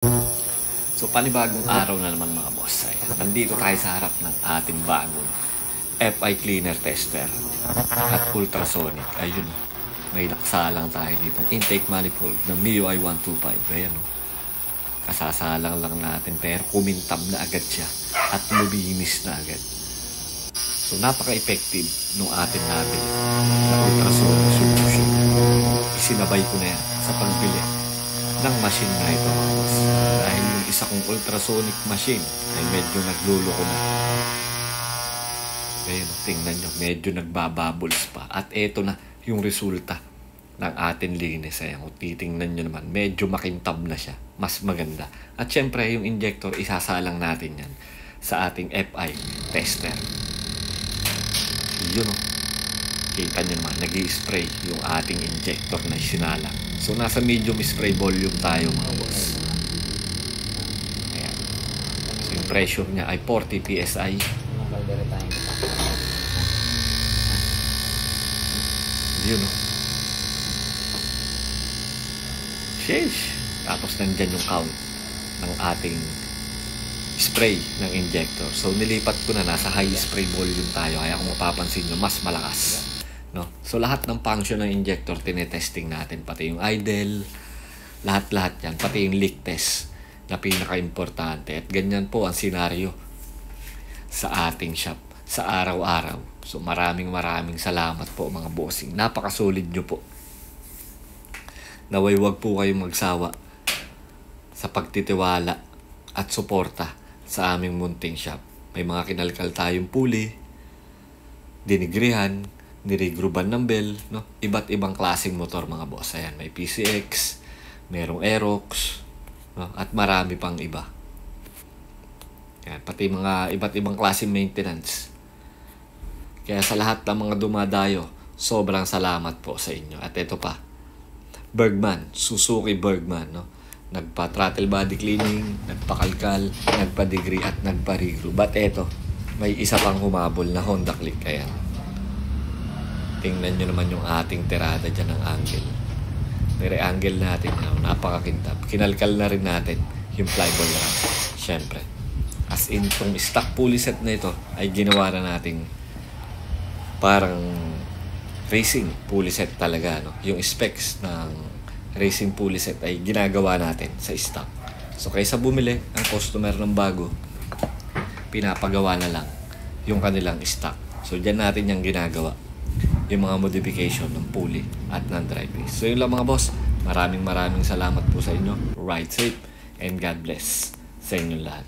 So panibagong araw na naman mga boss. Ayan, nandito tayo sa harap ng ating bagong FI Cleaner Tester at Ultrasonic. Ayun, may naksalang tayo dito. Intake manifold ng MIUI 125. Ayan, kasasalang lang natin pero kumintab na agad siya at luminis na agad. So napaka-effective nung atin natin na ultrasonic solution. Isinabay ko na yan sa pagbili ng machine na ito. Dahil yung isa kong ultrasonic machine ay medyo nagluloko na. Ayun, tingnan nyo, medyo nagbabubbles pa. At eto na yung resulta ng ating linis. Ayan, kung titingnan nyo naman, medyo makintab na siya. Mas maganda. At syempre, yung injector, isasalang natin yan sa ating FI tester. Yun o. Kita nyo naman, nag-i-spray yung ating injector na sinalang. So, nasa medium spray volume tayo mga boss. Ayan. So, yung pressure niya ay 40 PSI. Yun o. Sheesh. Tapos nandyan yung count ng ating spray ng injector. So, nilipat ko na nasa high spray volume tayo. Kaya kung mapapansin nyo, mas malakas. No? So, lahat ng function ng injector, tinetesting natin. Pati yung idle, lahat-lahat yan. Pati yung leak test na pinaka-importante. At ganyan po ang senaryo sa ating shop sa araw-araw. So, maraming salamat po mga bossing. Napaka-solid nyo po. Naway wag po kayong magsawa sa pagtitiwala at suporta sa aming munting shop. May mga kinalkal tayong puli, dinigrihan, nirigruban ng bell, no? Iba't ibang klaseng motor mga boss. Ayan, may PCX, merong Aerox, no? At marami pang iba. Ayan, pati mga iba't ibang klaseng maintenance. Kaya sa lahat ng mga dumadayo, sobrang salamat po sa inyo. At ito pa, Bergman, Suzuki Bergman, no? Nagpa-throttle body cleaning, nagpa-kalkal, nagpa-degree at nagpa-regroup. But eto, may isa pang humabol na Honda Click. Ayan. Tingnan nyo naman yung ating tirada dyan ng angle. Nire-angle natin. Napakakintab. Kinalkal na rin natin yung flyball ramp. Siyempre. As in, itong stock pulley set na ito ay ginawa na natin parang racing pulley set talaga. No? Yung specs ng racing pulley set ay ginagawa natin sa stock. So, kaysa bumili ang customer ng bago, pinapagawa na lang yung kanilang stock. So, dyan natin yung ginagawa. Yung mga modification ng pulley at ng drive base. So yun lang mga boss. Maraming salamat po sa inyo. Ride safe and God bless sa inyong lahat.